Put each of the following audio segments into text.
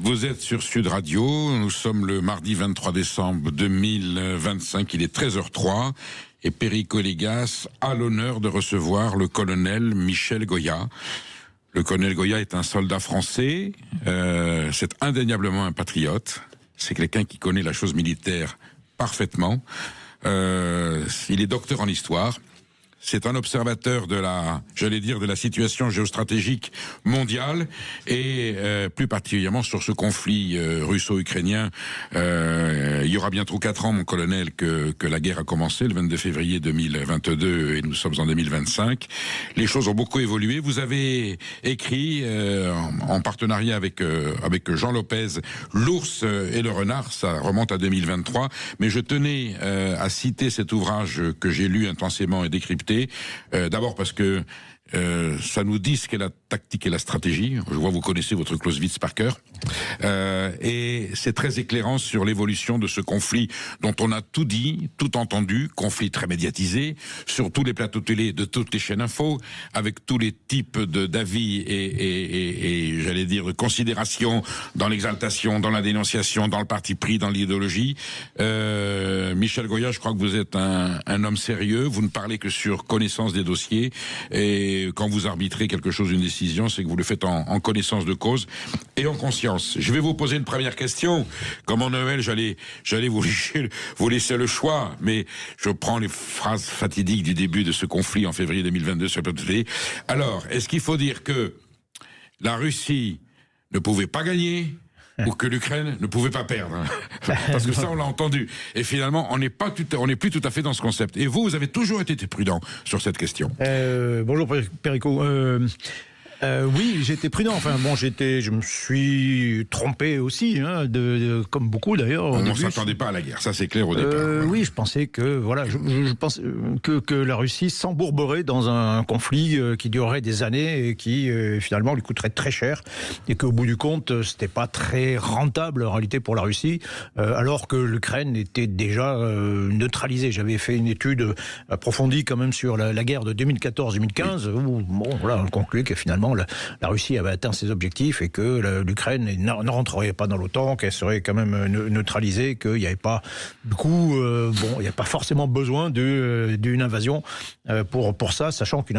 Vous êtes sur Sud Radio, nous sommes le mardi 23 décembre 2025, il est 13h03 et Perico Légas a l'honneur de recevoir le colonel Michel Goya. Le colonel Goya est un soldat français, c'est indéniablement un patriote, c'est quelqu'un qui connaît la chose militaire parfaitement, il est docteur en histoire. C'est un observateur de la situation géostratégique mondiale et plus particulièrement sur ce conflit russo-ukrainien. Il y aura bientôt 4 ans, mon colonel, que la guerre a commencé, le 22 février 2022, et nous sommes en 2025. Les choses ont beaucoup évolué. Vous avez écrit, en partenariat avec Jean Lopez, L'ours et le renard, ça remonte à 2023, mais je tenais à citer cet ouvrage que j'ai lu intensément et décrypté. D'abord parce que ça nous dit ce qu'est la tactique et la stratégie. Je vois vous connaissez votre Clausewitz par cœur. Et c'est très éclairant sur l'évolution de ce conflit dont on a tout dit, tout entendu, conflit très médiatisé, sur tous les plateaux télé de toutes les chaînes info, avec tous les types d'avis et j'allais dire de considération dans l'exaltation, dans la dénonciation, dans le parti pris, dans l'idéologie. Michel Goya, je crois que vous êtes un homme sérieux, vous ne parlez que sur connaissance des dossiers, et quand vous arbitrez quelque chose, une décision, c'est que vous le faites en connaissance de cause et en conscience. Je vais vous poser une première question. Comme en Noël, j'allais vous laisser le choix, mais je prends les phrases fatidiques du début de ce conflit en février 2022 sur le plateau télé. Alors, est-ce qu'il faut dire que la Russie ne pouvait pas gagner ou que l'Ukraine ne pouvait pas perdre? Parce que ça, on l'a entendu. Et finalement, on n'est plus tout à fait dans ce concept. Et vous avez toujours été prudent sur cette question. Bonjour Perico. Oui, j'étais prudent. Enfin bon, je me suis trompé aussi, hein, comme beaucoup d'ailleurs. On ne s'attendait pas à la guerre, ça c'est clair au départ. Oui, je pensais que voilà, je pense que la Russie s'embourberait dans un conflit qui durerait des années et qui finalement lui coûterait très cher, et qu'au bout du compte, c'était pas très rentable en réalité pour la Russie, alors que l'Ukraine était déjà neutralisée. J'avais fait une étude approfondie quand même sur la guerre de 2014-2015, où bon, voilà, on conclut que finalement la Russie avait atteint ses objectifs et que l'Ukraine ne rentrerait pas dans l'OTAN, qu'elle serait quand même neutralisée, qu'il n'y avait pas du coup, il n'y a pas forcément besoin d'une invasion pour ça, sachant que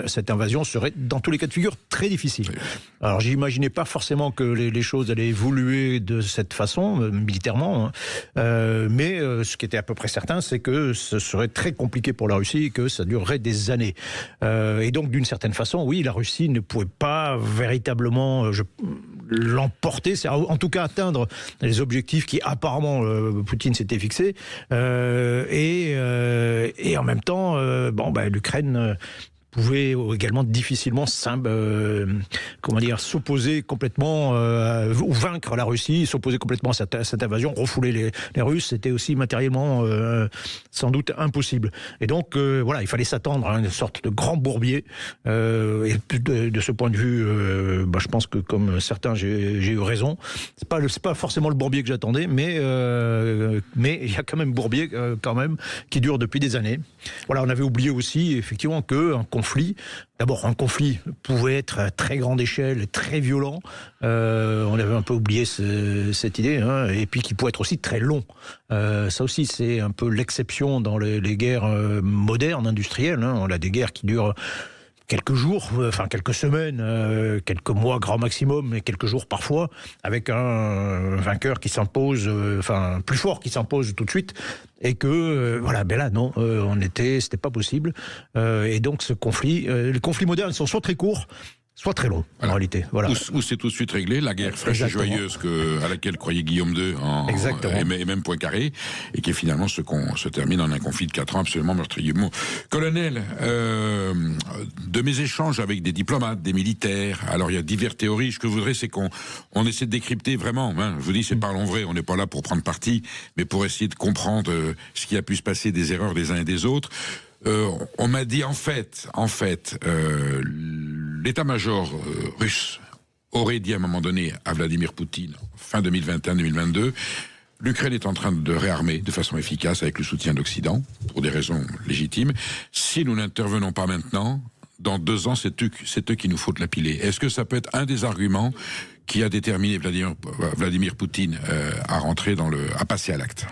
cette invasion serait dans tous les cas de figure très difficile. Alors j'imaginais pas forcément que les choses allaient évoluer de cette façon militairement, hein. Mais ce qui était à peu près certain, c'est que ce serait très compliqué pour la Russie et que ça durerait des années. Et donc d'une certaine façon, oui, la Russie ne pouvait pas véritablement l'emporter, c'est en tout cas atteindre les objectifs qui apparemment Poutine s'était fixés, et en même temps l'Ukraine pouvait également difficilement s'opposer complètement ou vaincre la Russie, s'opposer complètement à cette invasion, refouler les Russes, c'était aussi matériellement sans doute impossible. Et donc il fallait s'attendre à une sorte de grand bourbier, et de ce point de vue, je pense que comme certains j'ai eu raison. C'est pas forcément le bourbier que j'attendais, mais il y a quand même bourbier qui dure depuis des années. Voilà, on avait oublié aussi effectivement qu'un conflit pouvait être à très grande échelle, très violent. On avait un peu oublié cette idée, hein, et puis qui pouvait être aussi très long. Ça aussi, c'est un peu l'exception dans les guerres modernes, industrielles. Hein. On a des guerres qui durent quelques jours, enfin quelques semaines, quelques mois grand maximum, mais quelques jours parfois, avec un vainqueur qui s'impose, plus fort qui s'impose tout de suite, et que là non, c'était pas possible, et donc ce conflit, les conflits modernes sont soit très courts, soit très long, en réalité. Voilà. Où c'est tout de suite réglé, la guerre fraîche et joyeuse à laquelle croyait Guillaume II et même Poincaré, et qui finalement se termine en un conflit de 4 ans absolument meurtrier. Bon, colonel, de mes échanges avec des diplomates, des militaires, alors il y a diverses théories, ce que je voudrais c'est qu'on essaie de décrypter vraiment, hein, je vous dis c'est parlons vrai, on n'est pas là pour prendre parti, mais pour essayer de comprendre ce qui a pu se passer, des erreurs des uns et des autres. On m'a dit en fait, l'état-major russe aurait dit à un moment donné à Vladimir Poutine, fin 2021-2022, l'Ukraine est en train de réarmer de façon efficace avec le soutien de l'Occident, pour des raisons légitimes. Si nous n'intervenons pas maintenant, dans 2 ans, c'est eux qui nous foutent la pilée. Est-ce que ça peut être un des arguments qui a déterminé Vladimir Poutine à passer à l'acte?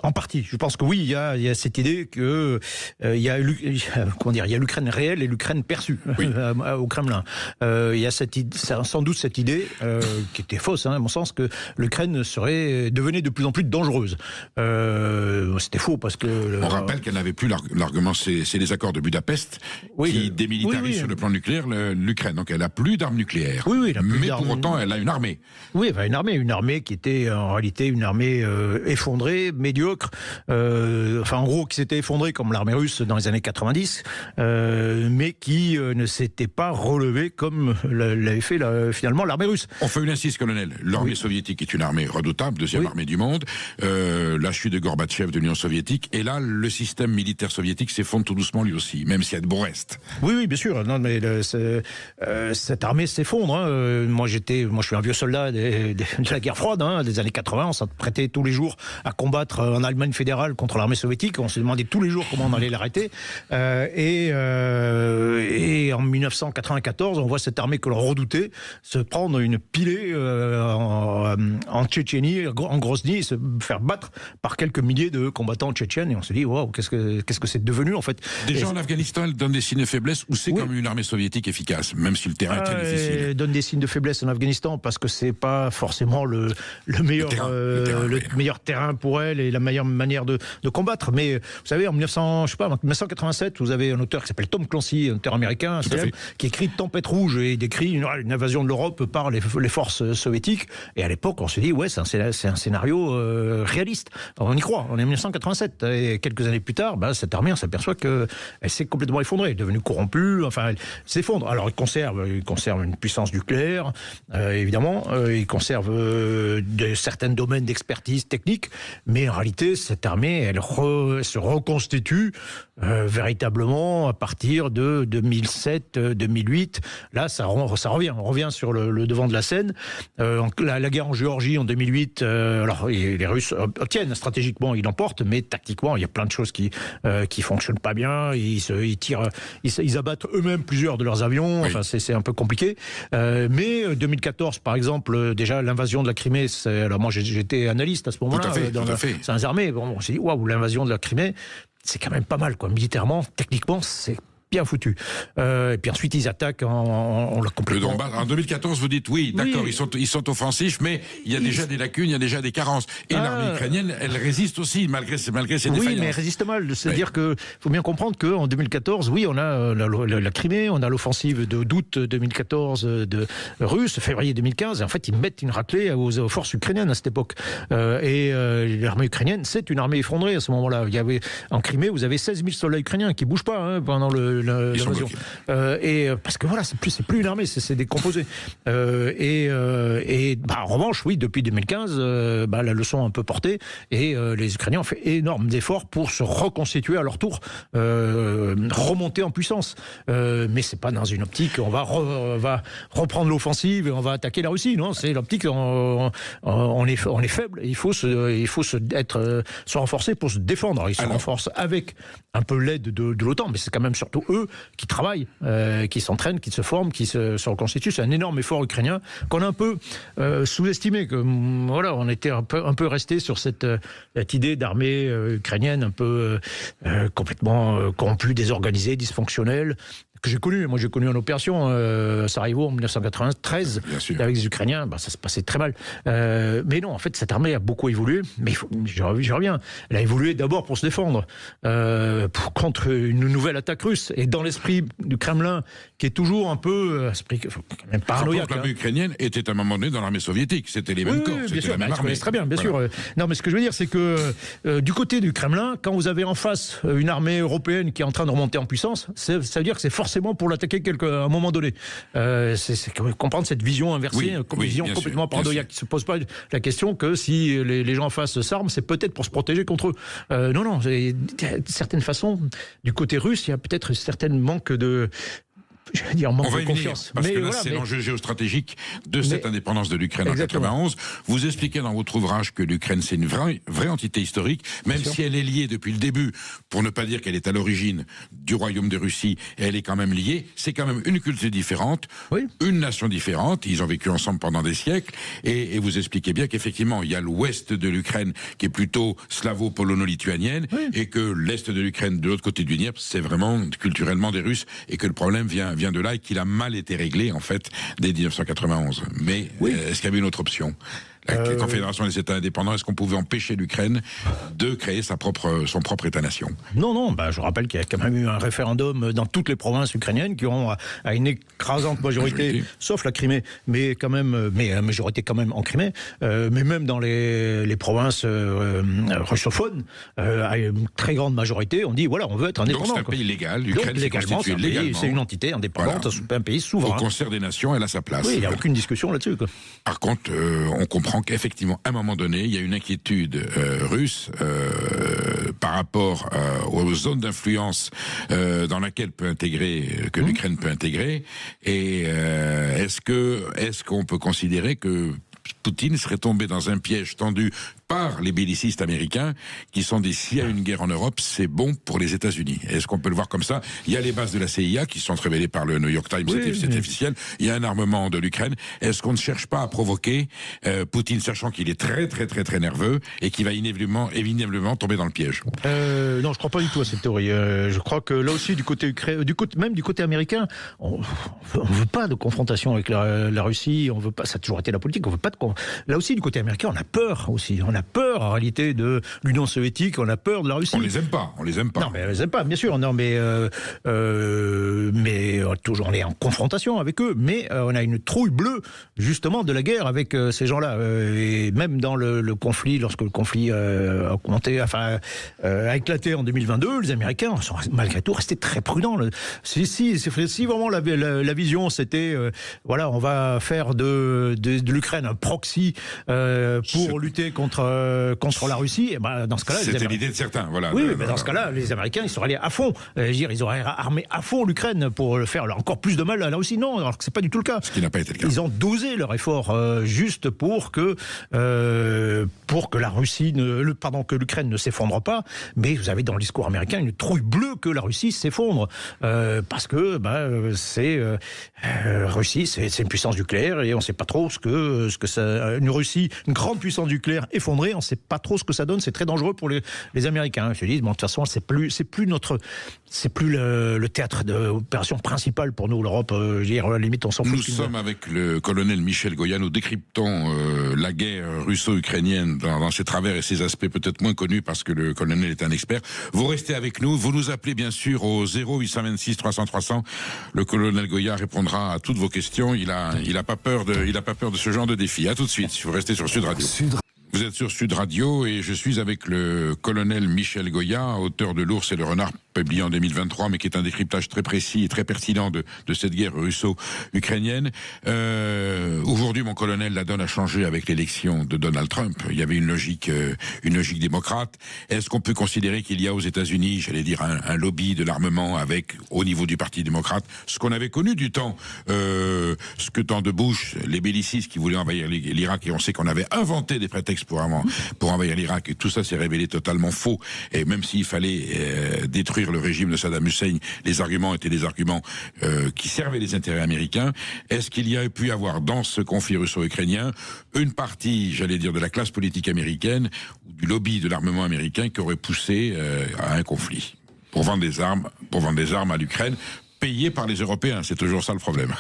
En partie. Je pense que oui, il y a cette idée que il y a l'Ukraine réelle et l'Ukraine perçue au Kremlin. Il y a sans doute cette idée qui était fausse, à mon sens, que l'Ukraine devenait de plus en plus dangereuse. C'était faux parce que on rappelle qu'elle n'avait plus l'argument, c'est les accords de Budapest qui démilitarisent sur le plan nucléaire l'Ukraine. Donc elle a plus d'armes nucléaires. Mais pour autant, elle a une armée. Oui, elle a une armée qui était en réalité une armée effondrée, médiocre, en gros qui s'était effondrée comme l'armée russe dans les années 90, mais qui ne s'était pas relevée comme l'avait fait finalement l'armée russe. On fait une insiste, colonel. L'armée soviétique est une armée redoutable, deuxième armée du monde. La chute de Gorbatchev de l'Union soviétique, et là le système militaire soviétique s'effondre tout doucement lui aussi, même s'il y a de beaux restes. Oui, bien sûr. Non, mais cette armée s'effondre. Moi, je suis un vieux soldat de la guerre froide, des années 80. On s'apprêtait tous les jours à combattre en Allemagne fédérale contre l'armée soviétique. On se demandait tous les jours comment on allait l'arrêter. Et en 1994, on voit cette armée que l'on redoutait se prendre une pilée en Tchétchénie, en Grozny, et se faire battre par quelques milliers de combattants tchétchènes. Et on se dit, waouh, qu'est-ce que c'est devenu en fait. Déjà en Afghanistan, elle donne des signes de faiblesse, ou c'est comme une armée soviétique efficace, même si le terrain est très difficile. Elle donne des signes de faiblesse en Afghanistan parce que c'est pas forcément le meilleur terrain pour elle et la meilleure manière de combattre. Mais vous savez, en 1987, vous avez un auteur qui s'appelle Tom Clancy, un auteur américain, qui écrit Tempête rouge et décrit une invasion de l'Europe par les forces soviétiques. Et à l'époque, on se dit, ouais, c'est un scénario réaliste. On y croit. On est en 1987. Et quelques années plus tard, cette armée, on s'aperçoit qu'elle s'est complètement effondrée. Elle est devenue corrompue. Enfin, elle s'effondre. Alors, il conserve une puissance nucléaire, évidemment. Il conserve certains domaines d'expertise technique. Mais en réalité, cette armée, elle se reconstitue véritablement à partir de 2007, 2008. Là, ça revient. On revient sur le devant de la scène. La guerre en Géorgie en 2008, alors les Russes obtiennent stratégiquement, ils l'emportent, mais tactiquement, il y a plein de choses qui fonctionnent pas bien. Ils abattent eux-mêmes plusieurs de leurs avions. Enfin, c'est un peu compliqué. Mais 2014, par exemple, déjà l'invasion de la Crimée. Alors moi, j'étais analyste à ce moment-là dans les armées. Bon, on s'est dit, waouh, l'invasion de la Crimée, c'est quand même pas mal, quoi. Militairement, techniquement, c'est bien foutu. Et puis ensuite, ils attaquent on l'a complètement... Le Donbass. En 2014, vous dites, d'accord, ils sont offensifs, mais il y a déjà des lacunes, il y a déjà des carences. Et l'armée ukrainienne, elle résiste aussi, malgré ses défaillances. Oui, mais elle résiste mal. C'est-à-dire qu'il faut bien comprendre qu'en 2014, on a la Crimée, on a l'offensive d'août 2014 de russe, février 2015, et en fait, ils mettent une raclée aux forces ukrainiennes à cette époque. Et l'armée ukrainienne, c'est une armée effondrée à ce moment-là. En Crimée, vous avez 16 000 soldats ukrainiens qui ne bougent pas pendant l'invasion. Parce que voilà, c'est plus une armée, c'est décomposé. En revanche, oui, depuis 2015, la leçon a un peu porté, et les Ukrainiens ont fait énormément d'efforts pour se reconstituer à leur tour, remonter en puissance. Mais c'est pas dans une optique, on va reprendre l'offensive et on va attaquer la Russie. Non, c'est l'optique, on est faible, il faut se renforcer pour se défendre. Alors, ils se renforcent avec un peu l'aide de l'OTAN, mais c'est quand même surtout eux qui travaillent, qui s'entraînent, qui se forment, qui se reconstituent. C'est un énorme effort ukrainien qu'on a un peu sous-estimé. On était un peu resté sur cette idée d'armée ukrainienne un peu complètement corrompue, désorganisée, dysfonctionnelle, que j'ai connu. Moi, j'ai connu en opération à Sarajevo en 1993 avec les Ukrainiens. Ça se passait très mal. Mais non, en fait, cette armée a beaucoup évolué. Mais j'y reviens. Elle a évolué d'abord pour se défendre contre une nouvelle attaque russe. Et dans l'esprit du Kremlin, qui est toujours un peu quand même paranoïaque. L'armée ukrainienne était à un moment donné dans l'armée soviétique. C'était les mêmes corps. Bien sûr, je connais très bien, bien sûr. Non, mais ce que je veux dire, c'est que du côté du Kremlin, quand vous avez en face une armée européenne qui est en train de remonter en puissance, ça veut dire que c'est forcément pour l'attaquer à un moment donné. C'est comprendre cette vision inversée, vision complètement paranoïaque, qui ne se pose pas la question que si les gens en face s'arment, c'est peut-être pour se protéger contre eux. Non, de certaines façons, du côté russe, il y a peut-être un certain manque de je vais dire, manque on va de y venir, confiance. parce que là, c'est l'enjeu géostratégique de cette indépendance de l'Ukraine en 91. Vous expliquez dans votre ouvrage que l'Ukraine, c'est une vraie entité historique, même si elle est liée depuis le début, pour ne pas dire qu'elle est à l'origine du royaume de Russie, elle est quand même liée. C'est quand même une culture différente, une nation différente. Ils ont vécu ensemble pendant des siècles. Et vous expliquez bien qu'effectivement, il y a l'ouest de l'Ukraine qui est plutôt slavo-polono-lituanienne, et que l'est de l'Ukraine, de l'autre côté du Dniepr, c'est vraiment culturellement des Russes, et que le problème vient de là et qu'il a mal été réglé, en fait, dès 1991. Mais est-ce qu'il y avait une autre option ? La Confédération des États indépendants, est-ce qu'on pouvait empêcher l'Ukraine de créer son propre État-nation ? Non, je rappelle qu'il y a quand même eu un référendum dans toutes les provinces ukrainiennes qui ont à une écrasante majorité, sauf la Crimée, mais quand même, majorité quand même en Crimée, mais même dans les provinces russophones, à une très grande majorité, on dit voilà, on veut être indépendant. Donc c'est un pays légal, l'Ukraine s'est constituée légalement. C'est une entité indépendante, un pays souverain. Au concert des nations, elle a sa place. Oui, il n'y a aucune discussion là-dessus. Par contre, on comprend qu'effectivement, à un moment donné, il y a une inquiétude russe par rapport aux zones d'influence dans laquelle que l'Ukraine peut intégrer. Et est-ce qu'on peut considérer que Poutine serait tombé dans un piège tendu par les bellicistes américains qui sont dit s'il y a une guerre en Europe, c'est bon pour les États-Unis. Est-ce qu'on peut le voir comme ça ? Il y a les bases de la CIA qui sont révélées par le New York Times, c'est officiel. Il y a un armement de l'Ukraine. Est-ce qu'on ne cherche pas à provoquer Poutine, sachant qu'il est très très très très nerveux et qu'il va inévitablement tomber dans le piège ? Non, je crois pas du tout à cette théorie. Je crois que là aussi, du côté américain, on veut pas de confrontation avec la Russie. On veut pas. Ça a toujours été la politique. On veut pas de. Là aussi, du côté américain, on a peur aussi. On a peur en réalité de l'Union soviétique. On a peur de la Russie. On les aime pas. Non, mais on les aime pas, bien sûr. Non, mais toujours on est en confrontation avec eux. Mais on a une trouille bleue justement de la guerre avec ces gens-là. Et même dans le conflit, lorsque le conflit a éclaté en 2022, les Américains sont malgré tout restés très prudents. Si vraiment la vision c'était on va faire de l'Ukraine un proxy pour lutter contre la Russie, et dans ce cas-là, c'était l'idée de certains. Voilà. Oui, mais dans ce cas-là, les Américains ils seraient allés à fond. Ils auraient armé à fond l'Ukraine pour faire encore plus de mal à la Russie. Non, alors que c'est pas du tout le cas. Ce qui n'a pas été le cas. Ils ont dosé leur effort juste pour que que l'Ukraine ne s'effondre pas. Mais vous avez dans le discours américain une trouille bleue que la Russie s'effondre parce que Russie, c'est une puissance nucléaire et on ne sait pas trop ce que ça. Une Russie, une grande puissance nucléaire effondrée, on ne sait pas trop ce que ça donne. C'est très dangereux pour les Américains. Ils se disent de toute façon, c'est plus le théâtre d'opération principal pour nous, l'Europe. À la limite, on s'en fout. Nous sommes avec le colonel Michel Goya. Nous décryptons la guerre russo-ukrainienne dans ses travers et ses aspects peut-être moins connus parce que le colonel est un expert. Vous restez avec nous. Vous nous appelez bien sûr au 0826 300 300. Le colonel Goya répondra à toutes vos questions. Il a pas peur de ce genre de défi. À tout de suite. Vous restez sur Sud Radio. Vous êtes sur Sud Radio et je suis avec le colonel Michel Goya, auteur de L'Ours et le Renard, publié en 2023, mais qui est un décryptage très précis et très pertinent de cette guerre russo-ukrainienne. Aujourd'hui, mon colonel, la donne a changé avec l'élection de Donald Trump. Il y avait une logique démocrate. Est-ce qu'on peut considérer qu'il y a aux États-Unis, j'allais dire, un lobby de l'armement au niveau du Parti démocrate, ce qu'on avait connu du temps de Bush, les bellicistes qui voulaient envahir l'Irak, et on sait qu'on avait inventé des prétextes pour envahir l'Irak, et tout ça s'est révélé totalement faux. Et même s'il fallait détruire le régime de Saddam Hussein, les arguments étaient des arguments qui servaient les intérêts américains. Est-ce qu'il y a pu avoir dans ce conflit russo-ukrainien une partie, j'allais dire, de la classe politique américaine ou du lobby de l'armement américain qui aurait poussé à un conflit pour vendre des armes à l'Ukraine, payées par les Européens? C'est toujours ça le problème.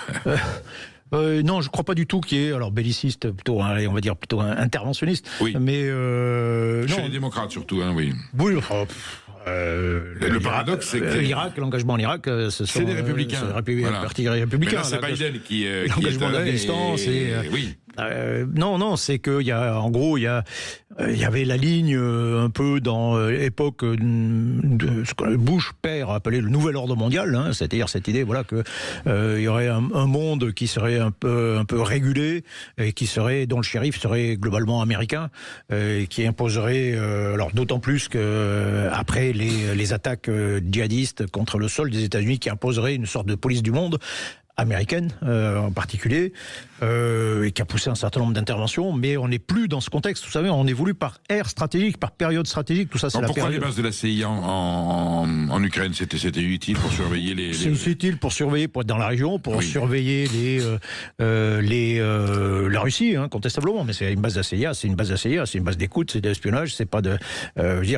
Non, je ne crois pas du tout qu'il y ait, alors belliciste, plutôt, on va dire plutôt interventionniste. Oui. Mais chez les démocrates surtout, oui. Oui. Le paradoxe, c'est que l'engagement en Irak, c'est des républicains. Parti républicain. Mais là, c'est Biden qui l'engagement d'Afghanistan, c'est. Oui. Non, c'est qu'il y a, en gros, il y a il y avait la ligne un peu dans l'époque de ce que Bush père appelait le nouvel ordre mondial, hein, c'est-à-dire cette idée voilà que il y aurait un monde qui serait un peu régulé et dont le shérif serait globalement américain, qui imposerait alors d'autant plus que après les attaques djihadistes contre le sol des États-Unis, qui imposerait une sorte de police du monde américaine en particulier, et qui a poussé un certain nombre d'interventions, mais on n'est plus dans ce contexte. Vous savez, on évolue par ère stratégique, par période stratégique, tout ça c'est la pourquoi période. les bases de la CIA en Ukraine, c'était utile pour surveiller les... C'est utile pour surveiller, pour être dans la région, pour surveiller la Russie, hein, contestablement, mais c'est une base de la CIA, c'est une base d'écoute, c'est de l'espionnage, c'est pas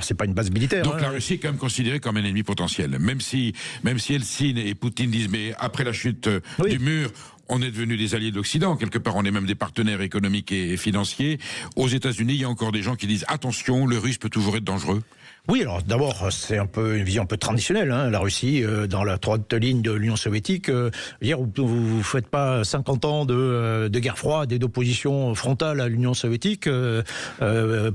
c'est pas une base militaire. Donc hein. la Russie est quand même considérée comme un ennemi potentiel, même si Helsinki et Poutine disent, mais après la chute du mur, on est devenus des alliés de l'Occident. Quelque part, on est même des partenaires économiques et financiers. Aux États-Unis, il y a encore des gens qui disent attention, le russe peut toujours être dangereux. Oui, alors d'abord, c'est un peu une vision un peu traditionnelle. Hein. La Russie, dans la droite ligne de l'Union soviétique, vous faites pas 50 ans de guerre froide et d'opposition frontale à l'Union soviétique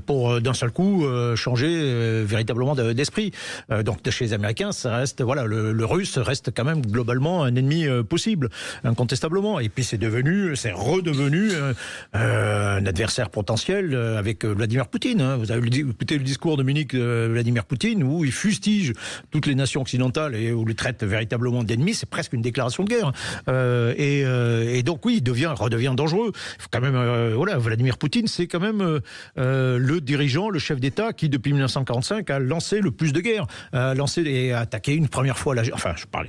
pour d'un seul coup changer véritablement d'esprit. Donc chez les Américains, ça reste le russe reste quand même globalement un ennemi possible, incontestablement. Et puis c'est redevenu un adversaire potentiel avec Vladimir Poutine. Hein. Vous avez écouté le discours de Munich Vladimir Poutine, où il fustige toutes les nations occidentales et où il traite véritablement d'ennemis. C'est presque une déclaration de guerre. Et donc oui, il redevient dangereux. Il faut quand même, Vladimir Poutine, c'est quand même le dirigeant, le chef d'État qui, depuis 1945, a lancé le plus de guerres, a lancé et a attaqué une première fois,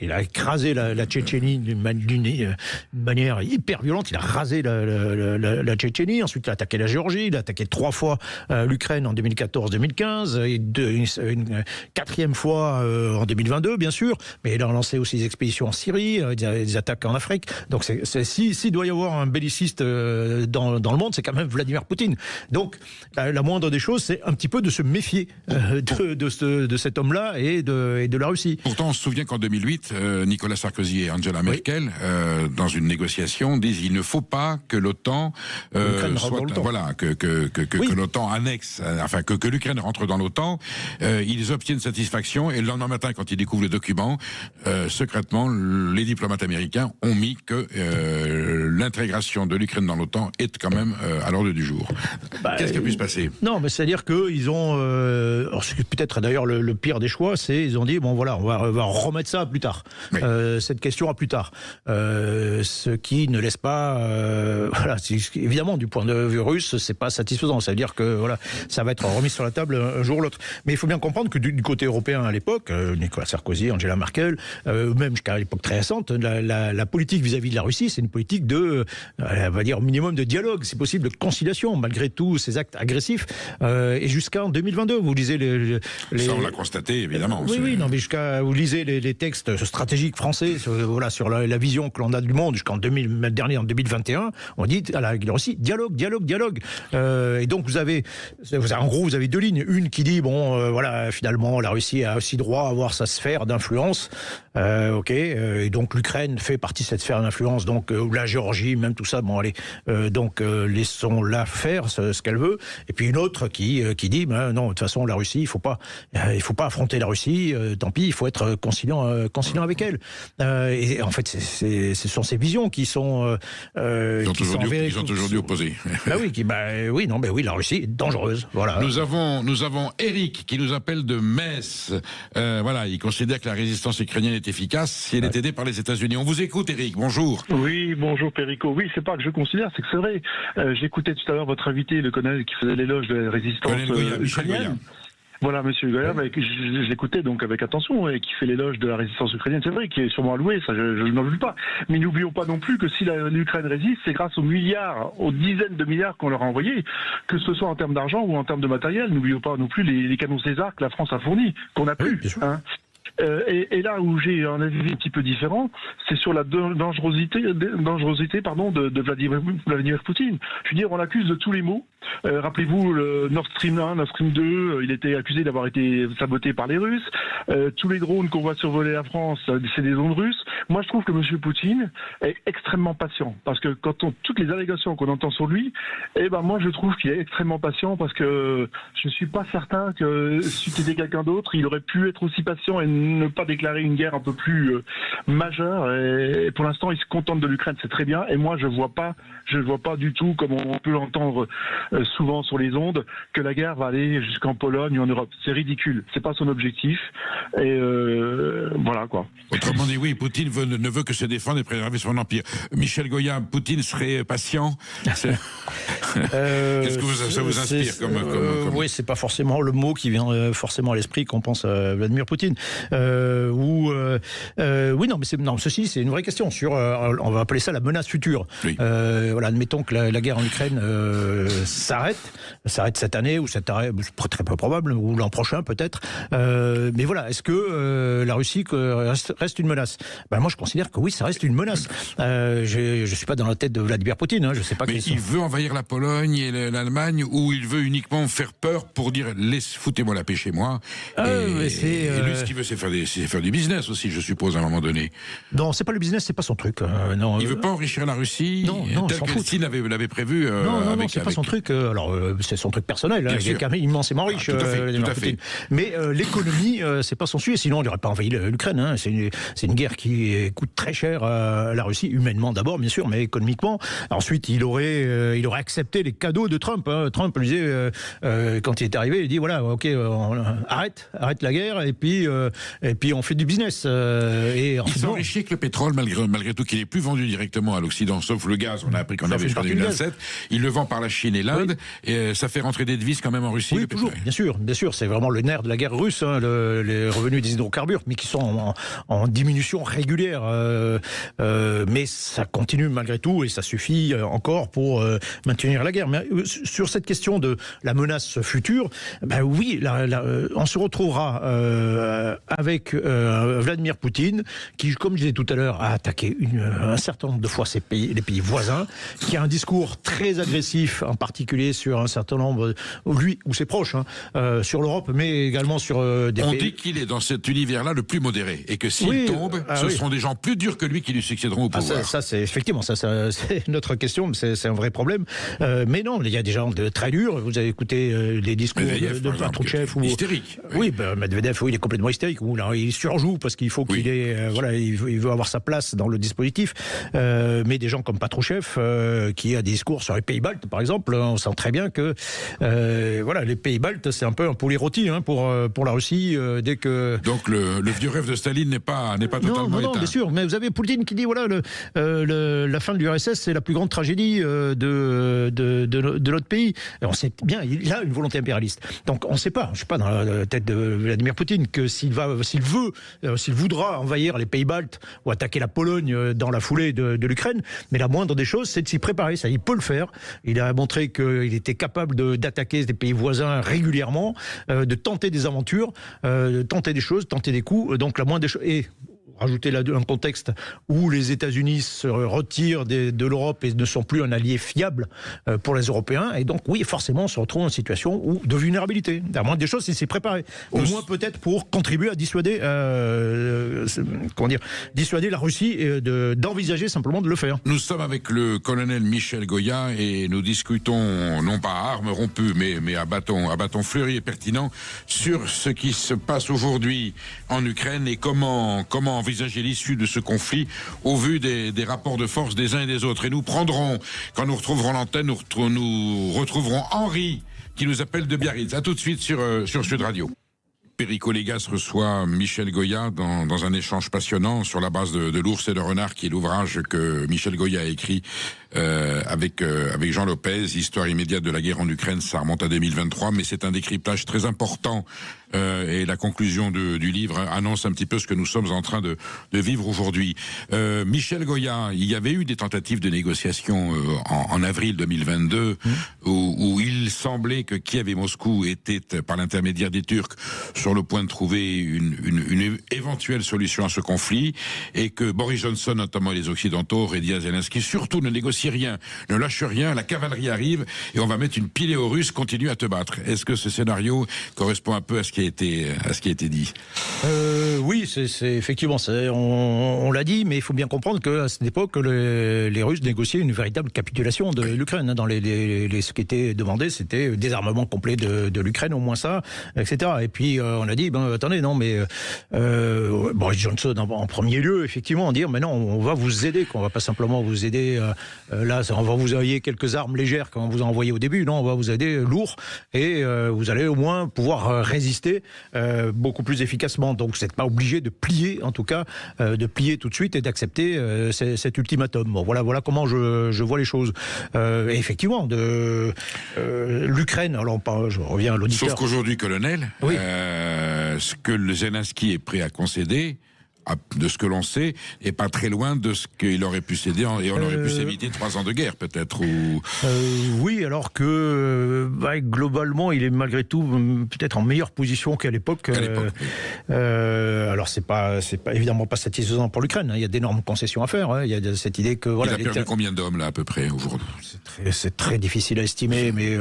il a écrasé la Tchétchénie d'une manière hyper violente. Il a rasé la Tchétchénie. Ensuite, il a attaqué la Géorgie. Il a attaqué 3 fois l'Ukraine en 2014-2015 et une 4e fois en 2022, bien sûr. Mais il a lancé aussi des expéditions en Syrie, des attaques en Afrique. Donc, s'il doit y avoir un belliciste dans le monde, c'est quand même Vladimir Poutine. Donc, la moindre des choses, c'est un petit peu de se méfier de cet homme-là et de la Russie. Pourtant, on se souvient qu'en 2008, Nicolas Sarkozy et Angela Merkel, dans une négociation, disent il ne faut que l'OTAN que l'OTAN annexe, que l'Ukraine rentre dans l'OTAN. Ils obtiennent satisfaction et le lendemain matin, quand ils découvrent le document, secrètement, les diplomates américains ont mis que l'intégration de l'Ukraine dans l'OTAN est quand même à l'ordre du jour. Qu'est-ce qui a pu se passer ? Non, mais c'est-à-dire qu'ils ont... c'est peut-être d'ailleurs le pire des choix, ils ont dit, on va remettre ça à plus tard. Oui. Cette question à plus tard. Ce qui ne laisse pas... évidemment, du point de vue russe, c'est pas satisfaisant. Ça veut dire que ça va être remis sur la table un jour ou l'autre. Mais il faut bien comprendre que du côté européen à l'époque, Nicolas Sarkozy, Angela Merkel, même jusqu'à l'époque très récente, la politique vis-à-vis de la Russie, c'est une politique on va dire au minimum de dialogue, c'est possible de conciliation, malgré tous ces actes agressifs. Et jusqu'en 2022, vous lisez ça on l'a constaté, évidemment. Oui, non, mais vous lisez les textes stratégiques français sur la vision que l'on a du monde jusqu'en 2021, on dit à la Russie, dialogue. Et donc vous avez 2 lignes. Une qui dit, finalement, la Russie a aussi droit à avoir sa sphère d'influence. Et donc l'Ukraine fait partie de cette sphère d'influence, donc la Géorgie, même tout ça, laissons-la faire ce qu'elle veut. Et puis une autre qui dit, non, de toute façon, la Russie, il faut pas affronter la Russie, tant pis, il faut être conciliant avec elle. Et en fait, ce sont ces visions qui sont... ils sont aujourd'hui opposés. La Russie est dangereuse. Voilà. Nous avons Eric qui nous appelle de Metz. Il considère que la résistance ukrainienne est efficace si elle est aidée par les États-Unis. On vous écoute, Eric. Bonjour. Oui, bonjour Perico. Oui, c'est pas que je considère, c'est que c'est vrai. J'écoutais tout à l'heure votre invité, le colonel, qui faisait l'éloge de la résistance ukrainienne. Voilà, monsieur Goya, je l'écoutais donc avec attention et qui fait l'éloge de la résistance ukrainienne. C'est vrai qu'il est sûrement alloué, ça je n'en doute pas. Mais n'oublions pas non plus que si l'Ukraine résiste, c'est grâce aux dizaines de milliards qu'on leur a envoyés, que ce soit en termes d'argent ou en termes de matériel. N'oublions pas non plus les canons César que la France a fournis, qu'on n'a plus. Et là où j'ai un avis un petit peu différent, c'est sur la dangerosité de Vladimir Poutine. Je veux dire, on l'accuse de tous les maux. Rappelez-vous, le Nord Stream 1, Nord Stream 2, il était accusé d'avoir été saboté par les Russes. Tous les drones qu'on voit survoler la France, c'est des drones russes. Moi, je trouve que M. Poutine est extrêmement patient. Parce que toutes les allégations qu'on entend sur lui, moi, je trouve qu'il est extrêmement patient parce que je ne suis pas certain que si c'était quelqu'un d'autre, il aurait pu être aussi patient et ne pas déclarer une guerre un peu plus majeure. Et pour l'instant, il se contente de l'Ukraine, c'est très bien. Et moi, je ne vois pas du tout, comme on peut l'entendre souvent sur les ondes, que la guerre va aller jusqu'en Pologne ou en Europe. C'est ridicule. C'est pas son objectif. Et voilà quoi. Autrement dit, oui, Poutine ne veut que se défendre et préserver son empire. Michel Goya, Poutine serait patient. Qu'est-ce que ça vous inspire comme... Oui, c'est pas forcément le mot qui vient forcément à l'esprit quand on pense à Vladimir Poutine. Oui, non, mais ceci, c'est une vraie question sur, on va appeler ça la menace future. Oui. Voilà, admettons que la guerre en Ukraine s'arrête cette année, ou cette année, très peu probable, ou l'an prochain peut-être. Mais voilà, est-ce que la Russie reste une menace? Moi, je considère que oui, ça reste une menace. Je suis pas dans la tête de Vladimir Poutine, hein, je sais pas. Mais il veut envahir la Pologne et l'Allemagne, ou il veut uniquement faire peur pour dire foutez-moi la paix chez moi. Et lui, ce qu'il veut, c'est faire du business aussi, je suppose, à un moment donné. Non, c'est pas le business, c'est pas son truc. Non, il veut pas enrichir la Russie, tel que Poutine l'avait prévu. Non, c'est pas son truc. Alors, c'est son truc personnel. Il est quand même immensément riche. Tout à fait. Mais l'économie, c'est pas son sujet. Sinon, il n'aurait pas envahi l'Ukraine. Hein. C'est une guerre qui coûte très cher à la Russie, humainement d'abord, bien sûr, mais économiquement. Ensuite, il aurait accepté les cadeaux de Trump. Hein. Trump lui disait, quand il est arrivé, il dit voilà, ok, arrête la guerre, et puis on fait du business. Il s'enrichit avec le pétrole, malgré tout, qu'il n'est plus vendu directement à l'Occident, sauf le gaz. On a appris qu'on avait fait en 2007. Il le vend par la Chine et l'Inde, et ça fait rentrer des devises quand même en Russie. Oui, toujours, bien sûr, c'est vraiment le nerf de la guerre russe, hein, les revenus des hydrocarbures, mais qui sont en diminution régulière. Mais ça continue malgré tout, et ça suffit encore pour maintenir la guerre. Mais sur cette question de la menace future, oui, on se retrouvera avec Vladimir Poutine, qui, comme je disais tout à l'heure, a attaqué un certain nombre de fois les pays voisins, qui a un discours très agressif, en particulier sur un certain nombre, lui ou ses proches, sur l'Europe, mais également sur des pays... On dit qu'il est dans cet univers-là le plus modéré, et que s'il tombe, ce seront des gens plus durs que lui qui lui succéderont au pouvoir. Ça c'est effectivement, c'est notre question, c'est un vrai problème. Mais non, il y a des gens très durs. Vous avez écouté les discours de Patrushev ou hystérique. Oui, Medvedev, il est complètement hystérique. Il surjoue parce qu'il faut qu'il il veut avoir sa place dans le dispositif. Mais des gens comme Patrushev, qui a des discours sur les pays baltes, par exemple, on sent très bien que les pays baltes, c'est un peu un poulet rôti pour la Russie. Dès que donc le vieux rêve de Staline n'est pas totalement éteint. Non, bien sûr. Mais vous avez Poutine qui dit la fin de l'URSS, c'est la plus grande tragédie de notre pays. Et on sait bien, il a une volonté impérialiste. Donc on ne sait pas. Je ne suis pas dans la tête de Vladimir Poutine que s'il voudra envahir les pays baltes ou attaquer la Pologne dans la foulée de l'Ukraine, mais la moindre des choses, c'est de s'y préparer. Ça, il peut le faire. Il a montré qu'il était capable d'attaquer des pays voisins régulièrement, de tenter des aventures, de tenter des choses, tenter des coups. Donc la moindre des choses. Et rajouter là un contexte où les États-Unis se retirent de l'Europe et ne sont plus un allié fiable pour les Européens. Et donc, oui, forcément, on se retrouve en situation de vulnérabilité. La moindre des choses, c'est s'y préparer. Au moins, peut-être pour contribuer à dissuader la Russie et d'envisager simplement de le faire. Nous sommes avec le colonel Michel Goya et nous discutons, non pas à armes rompues, mais à bâton fleuri et pertinent, sur ce qui se passe aujourd'hui en Ukraine et comment envisager l'issue de ce conflit au vu des rapports de force des uns et des autres. Et nous prendrons, quand nous retrouverons l'antenne, nous retrouverons Henri qui nous appelle de Biarritz. À tout de suite sur Sud Radio. Perico Légas reçoit Michel Goya dans un échange passionnant sur la base de L'Ours et le Renard, qui est l'ouvrage que Michel Goya a écrit avec Jean Lopez, Histoire immédiate de la guerre en Ukraine. Ça remonte à 2023, mais c'est un décryptage très important et la conclusion du livre annonce un petit peu ce que nous sommes en train de vivre aujourd'hui. Michel Goya, il y avait eu des tentatives de négociation en avril 2022 où il semblait que Kiev et Moscou étaient, par l'intermédiaire des Turcs, sur le point de trouver une éventuelle solution à ce conflit, et que Boris Johnson, notamment, et les Occidentaux auraient dit à Zelensky surtout ne négociez négociez rien, ne lâche rien, la cavalerie arrive et on va mettre une pilée aux Russes, continue à te battre. Est-ce que ce scénario correspond un peu à ce qui a été dit? Oui, c'est effectivement, on l'a dit, mais il faut bien comprendre qu'à cette époque, les Russes négociaient une véritable capitulation de l'Ukraine. Dans ce qui était demandé, c'était désarmement complet de l'Ukraine, au moins ça, etc. Et puis on a dit, attendez, non, mais Boris Johnson en premier lieu, effectivement, dire, mais non, on va vous aider, qu'on va pas simplement vous aider. Là, on va vous envoyer quelques armes légères comme on vous a envoyé au début. Non, on va vous aider lourd et vous allez au moins pouvoir résister beaucoup plus efficacement. Donc, vous n'êtes pas obligé de plier, en tout cas, de plier tout de suite et d'accepter cet ultimatum. Bon, voilà comment je vois les choses. Et effectivement, l'Ukraine, alors je reviens à l'auditeur. Sauf qu'aujourd'hui, colonel, oui. Ce que le Zelensky est prêt à concéder, de ce que l'on sait, est pas très loin de ce qu'il aurait pu céder et on aurait pu s'éviter 3 ans de guerre peut-être. Oui, alors que globalement, il est malgré tout peut-être en meilleure position qu'à l'époque. Alors c'est pas évidemment pas satisfaisant pour l'Ukraine. Il y a d'énormes concessions à faire. Il y a cette idée que il a perdu combien d'hommes là à peu près aujourd'hui? C'est très difficile à estimer, mais.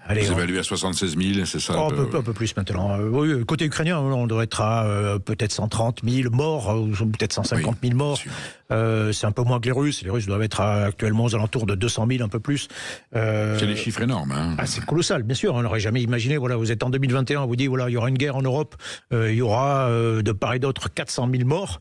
Allez, vous évaluez à 76 000, c'est ça? Un peu plus maintenant. Oui, côté ukrainien, on doit être à peut-être 130 000 morts, ou peut-être 150 000 morts. C'est un peu moins que les Russes. Les Russes doivent être actuellement aux alentours de 200 000, un peu plus. C'est des chiffres énormes. Hein. C'est colossal, bien sûr. On n'aurait jamais imaginé. Voilà, vous êtes en 2021, on vous dit voilà, il y aura une guerre en Europe, il y aura de part et d'autre 400 000 morts.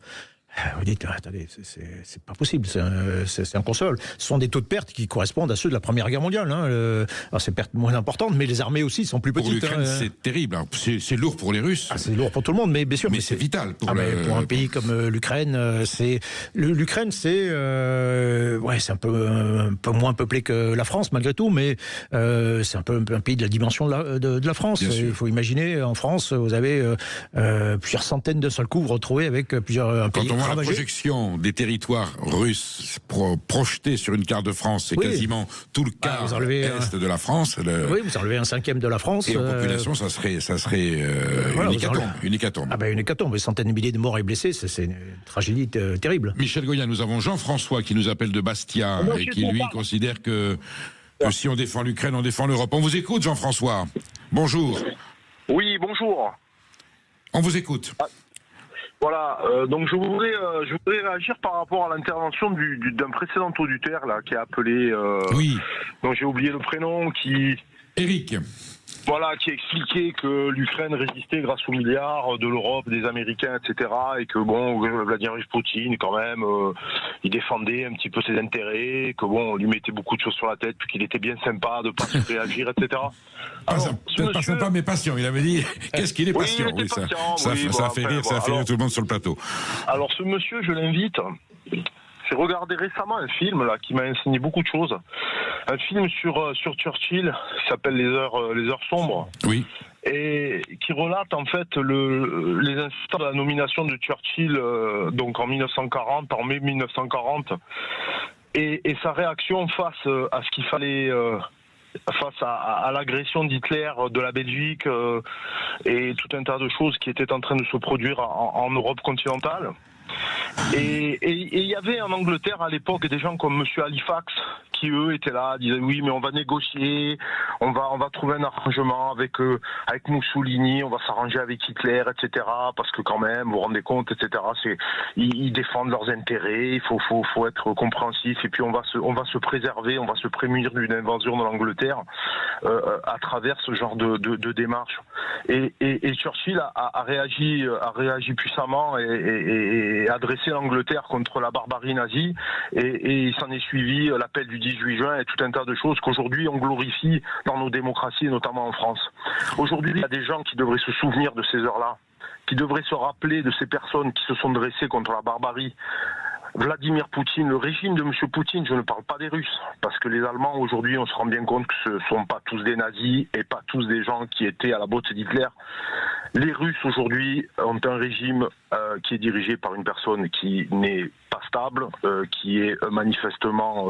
Vous dites, attendez, c'est pas possible, c'est inconcevable. Ce sont des taux de perte qui correspondent à ceux de la Première Guerre mondiale. Alors c'est pertes moins importantes, mais les armées aussi sont plus petites. Pour l'Ukraine, c'est terrible. C'est lourd pour les Russes. C'est lourd pour tout le monde, mais bien sûr. Mais c'est vital pour pour un pays comme l'Ukraine. L'Ukraine, c'est un peu moins peuplé que la France malgré tout, mais c'est un peu un pays de la dimension de la France. Il faut imaginer, en France, vous avez plusieurs centaines d'un seul coup, vous retrouvez avec plusieurs pays. La projection des territoires russes projetés sur une carte de France, c'est quasiment tout le quart est de la France. Oui, vous enlevez un cinquième de la France. Et en population, ça serait une hécatombe. Une hécatombe, des centaines de milliers de morts et blessés, c'est une tragédie terrible. Michel Goya, nous avons Jean-François qui nous appelle de Bastia et qui, lui, considère que si on défend l'Ukraine, on défend l'Europe. On vous écoute, Jean-François. Bonjour. Oui, bonjour. On vous écoute. Voilà, donc je voudrais réagir par rapport à l'intervention d'un précédent auditeur là qui a appelé. Oui. Donc j'ai oublié le prénom Eric. Voilà, qui expliquait que l'Ukraine résistait grâce aux milliards de l'Europe, des Américains, etc. Et que Vladimir Poutine, quand même, il défendait un petit peu ses intérêts, que on lui mettait beaucoup de choses sur la tête, puis qu'il était bien sympa de pas se réagir, etc. Peut-être pas sympa, mais patient. Il avait dit, qu'est-ce qu'il est patient? Ça fait rire tout le monde sur le plateau. Alors ce monsieur, je l'invite. J'ai regardé récemment un film là qui m'a enseigné beaucoup de choses. Un film sur Churchill qui s'appelle Les Heures sombres. Oui. Et qui relate en fait les instants de la nomination de Churchill donc en mai 1940 et sa réaction face à ce qu'il fallait face à l'agression d'Hitler de la Belgique et tout un tas de choses qui étaient en train de se produire en Europe continentale. Et il y avait en Angleterre à l'époque des gens comme Monsieur Halifax qui eux étaient là, disaient oui mais on va négocier, on va trouver un arrangement avec Mussolini, on va s'arranger avec Hitler, etc. Parce que quand même, vous vous rendez compte, etc. Ils défendent leurs intérêts, il faut être compréhensif et puis on va se préserver, on va se prémunir d'une invasion de l'Angleterre à travers ce genre de démarche. Et Churchill a réagi puissamment et adressé l'Angleterre contre la barbarie nazie et il s'en est suivi l'appel du 18 juin et tout un tas de choses qu'aujourd'hui on glorifie dans nos démocraties et notamment en France. Aujourd'hui, il y a des gens qui devraient se souvenir de ces heures-là, qui devraient se rappeler de ces personnes qui se sont dressées contre la barbarie. Vladimir Poutine, le régime de M. Poutine, je ne parle pas des Russes, parce que les Allemands, aujourd'hui, on se rend bien compte que ce ne sont pas tous des nazis et pas tous des gens qui étaient à la botte d'Hitler. Les Russes, aujourd'hui, ont un régime qui est dirigé par une personne qui n'est pas instable, qui est manifestement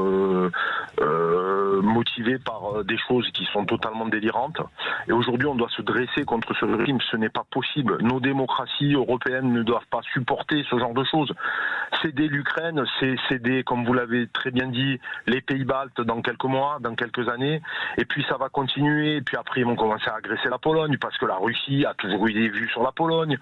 motivé par des choses qui sont totalement délirantes. Et aujourd'hui, on doit se dresser contre ce régime. Ce n'est pas possible. Nos démocraties européennes ne doivent pas supporter ce genre de choses. Céder l'Ukraine, c'est céder, comme vous l'avez très bien dit, les pays baltes dans quelques mois, dans quelques années. Et puis ça va continuer. Et puis après, ils vont commencer à agresser la Pologne parce que la Russie a toujours eu des vues sur la Pologne.